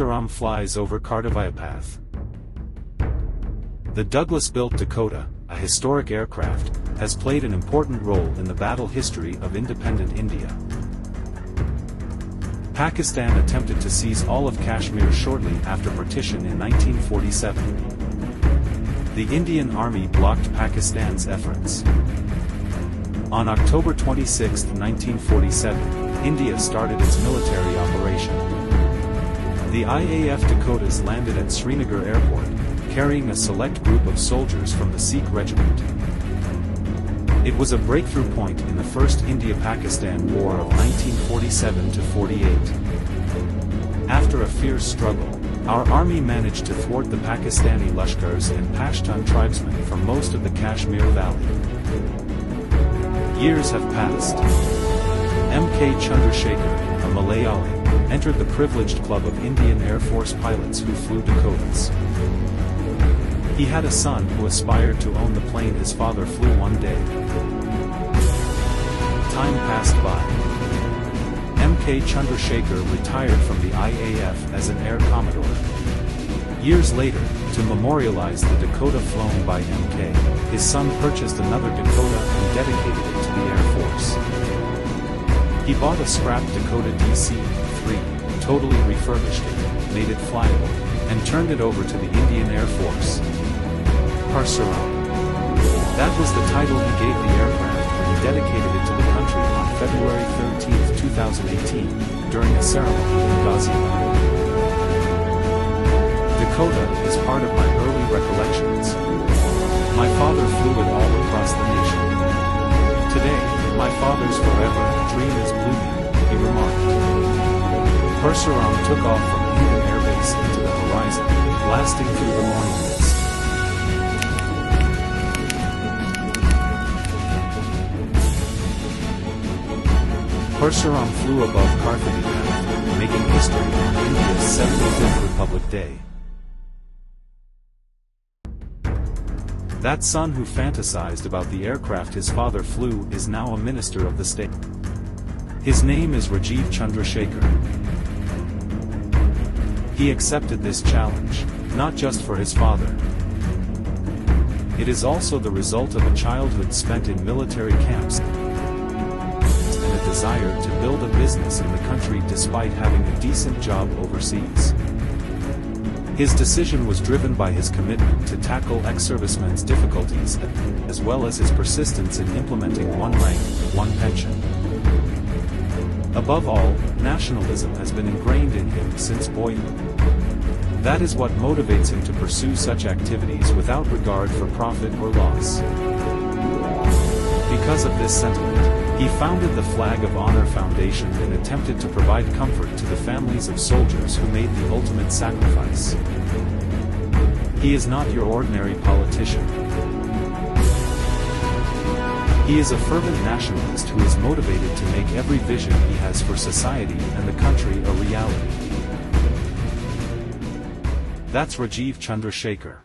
Param flies over Kardavaya Path. The Douglas-built Dakota, a historic aircraft, has played an important role in the battle history of independent India. Pakistan attempted to seize all of Kashmir shortly after partition in 1947. The Indian Army blocked Pakistan's efforts. On October 26, 1947, India started its military operation. The IAF Dakotas landed at Srinagar Airport, carrying a select group of soldiers from the Sikh regiment. It was a breakthrough point in the First India-Pakistan War of 1947–48. After a fierce struggle, our army managed to thwart the Pakistani Lashkars and Pashtun tribesmen from most of the Kashmir Valley. Years have passed. M.K. Chandrasekhar, a Malayali, entered the privileged club of Indian Air Force pilots who flew Dakotas. He had a son who aspired to own the plane his father flew one day. Time passed by. M.K. Chandrasekhar retired from the IAF as an Air Commodore. Years later, to memorialize the Dakota flown by M.K., his son purchased another Dakota and dedicated it to the Air Force. He bought a scrap Dakota DC-3, totally refurbished it, made it flyable, and turned it over to the Indian Air Force. Parsuram. That was the title he gave the aircraft when he dedicated it to the country on February 13, 2018, during a ceremony in Ghaziabad. Dakota is part of my early recollections. My father flew it all across the nation. Today, my father's forever dream is blooming, he remarked. Parsuram took off from Indian Air Base into the horizon, blasting through the morning mist. Parsuram flew above Karthagena, making history on India's 75th Republic Day. That son who fantasized about the aircraft his father flew is now a minister of the state. His name is Rajiv Chandrasekhar. He accepted this challenge, not just for his father. It is also the result of a childhood spent in military camps and a desire to build a business in the country despite having a decent job overseas. His decision was driven by his commitment to tackle ex-servicemen's difficulties, as well as his persistence in implementing one rank, one pension. Above all, nationalism has been ingrained in him since boyhood. That is what motivates him to pursue such activities without regard for profit or loss. Because of this sentiment, he founded the Flag of Honor Foundation and attempted to provide comfort to the families of soldiers who made the ultimate sacrifice. He is not your ordinary politician. He is a fervent nationalist who is motivated to make every vision he has for society and the country a reality. That's Rajiv Chandrasekhar.